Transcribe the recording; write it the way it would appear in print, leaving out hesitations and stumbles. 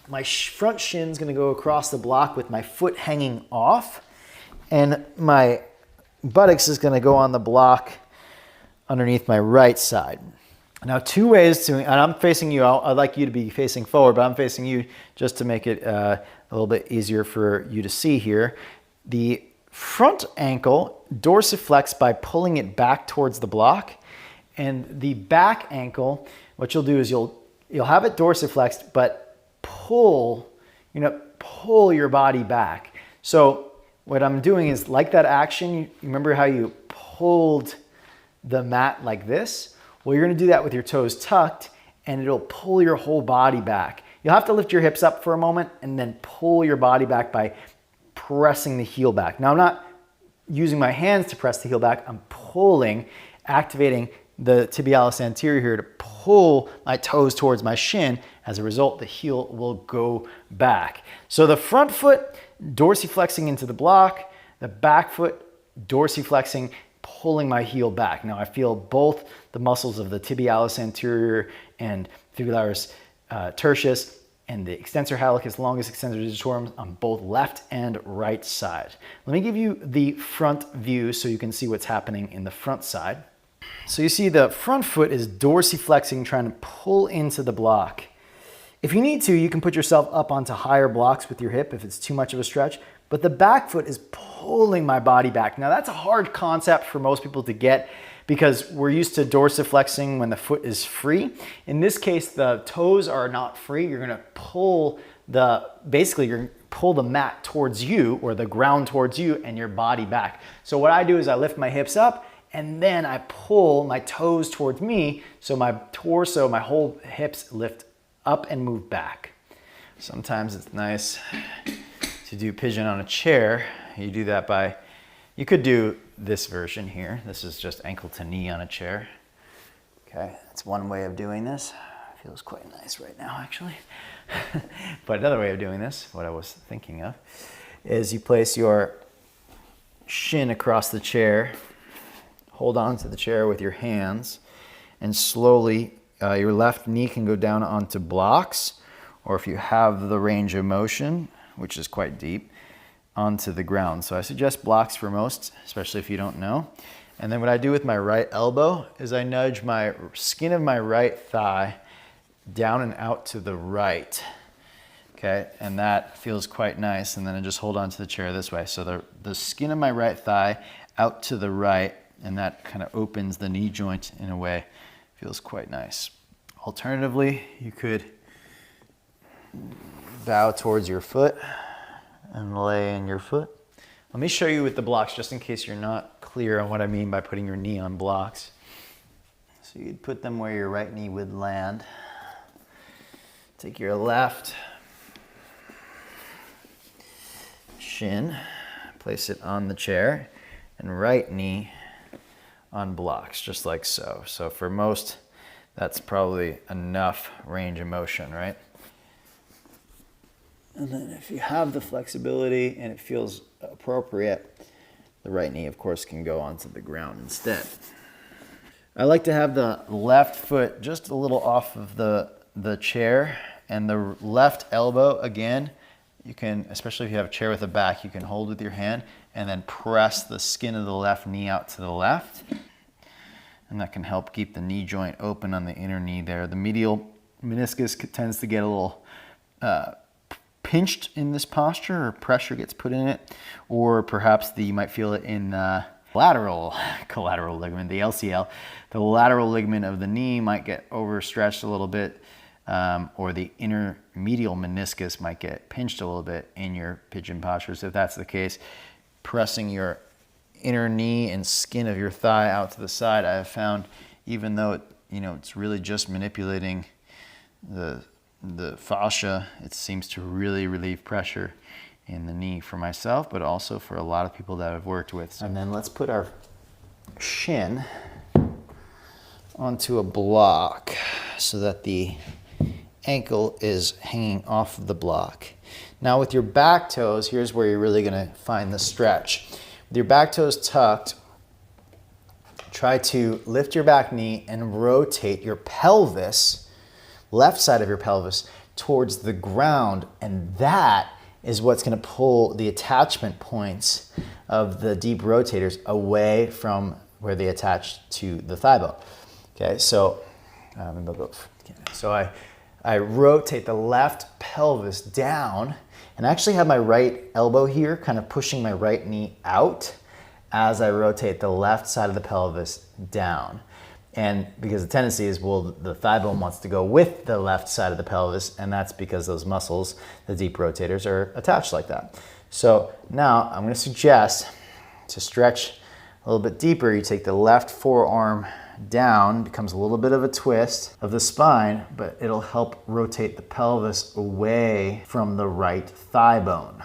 My front shin's gonna go across the block with my foot hanging off, and my buttocks is gonna go on the block underneath my right side. Now, two ways to, and I'm facing you, I'd like you to be facing forward, but I'm facing you just to make it a little bit easier for you to see here. The front ankle dorsiflex by pulling it back towards the block, and the back ankle, what you'll do is you'll have it dorsiflexed, but pull your body back. So what I'm doing is, like that action, you remember how you pulled the mat like this? Well, you're gonna do that with your toes tucked, and it'll pull your whole body back. You'll have to lift your hips up for a moment and then pull your body back by pressing the heel back. Now, I'm not using my hands to press the heel back. I'm pulling, activating the tibialis anterior here to pull my toes towards my shin. As a result, the heel will go back. So the front foot dorsiflexing into the block, the back foot dorsiflexing, pulling my heel back. Now I feel both the muscles of the tibialis anterior and fibularis tertius and the extensor hallucis longus, extensor digitorum on both left and right side. Let me give you the front view so you can see what's happening in the front side. So you see the front foot is dorsiflexing, trying to pull into the block. If you need to, you can put yourself up onto higher blocks with your hip if it's too much of a stretch, but the back foot is pulling my body back. Now that's a hard concept for most people to get because we're used to dorsiflexing when the foot is free. In this case, the toes are not free. You're gonna pull basically you're gonna pull the mat towards you or the ground towards you and your body back. So what I do is I lift my hips up and then I pull my toes towards me so my torso, my whole hips lift up and move back. Sometimes it's nice to do pigeon on a chair. You do that by, you could do this version here. This is just ankle to knee on a chair. Okay, that's one way of doing this. Feels quite nice right now, actually. But another way of doing this, what I was thinking of, is you place your shin across the chair, hold on to the chair with your hands, and slowly your left knee can go down onto blocks, or if you have the range of motion, which is quite deep, onto the ground. So I suggest blocks for most, especially if you don't know. And then what I do with my right elbow is I nudge my skin of my right thigh down and out to the right. Okay, and that feels quite nice. And then I just hold on to the chair this way. So the skin of my right thigh out to the right, and that kind of opens the knee joint in a way. Feels quite nice. Alternatively, you could bow towards your foot and lay in your foot. Let me show you with the blocks just in case you're not clear on what I mean by putting your knee on blocks. So you'd put them where your right knee would land. Take your left shin, place it on the chair, and right knee on blocks, just like so. So for most, that's probably enough range of motion, right? And then if you have the flexibility and it feels appropriate, the right knee, of course, can go onto the ground instead. I like to have the left foot just a little off of the chair, and the left elbow, again, you can, especially if you have a chair with a back, you can hold with your hand and then press the skin of the left knee out to the left. And that can help keep the knee joint open on the inner knee there. The medial meniscus tends to get a little pinched in this posture, or pressure gets put in it, or perhaps you might feel it in collateral ligament, the LCL. The lateral ligament of the knee might get overstretched a little bit, or the inner medial meniscus might get pinched a little bit in your pigeon posture. So if that's the case, pressing your inner knee and skin of your thigh out to the side, I have found, even though it's really just manipulating the fascia, it seems to really relieve pressure in the knee for myself, but also for a lot of people that I've worked with. And then let's put our shin onto a block so that the ankle is hanging off of the block. Now with your back toes, here's where you're really gonna find the stretch. With your back toes tucked, try to lift your back knee and rotate your pelvis, left side of your pelvis, towards the ground, and that is what's going to pull the attachment points of the deep rotators away from where they attach to the thigh bone. Okay, so I rotate the left pelvis down, and I actually have my right elbow here kind of pushing my right knee out as I rotate the left side of the pelvis down. And because the tendency is, well, the thigh bone wants to go with the left side of the pelvis, and that's because those muscles, the deep rotators, are attached like that. So now I'm going to suggest to stretch a little bit deeper. You take the left forearm down, becomes a little bit of a twist of the spine, but it'll help rotate the pelvis away from the right thigh bone.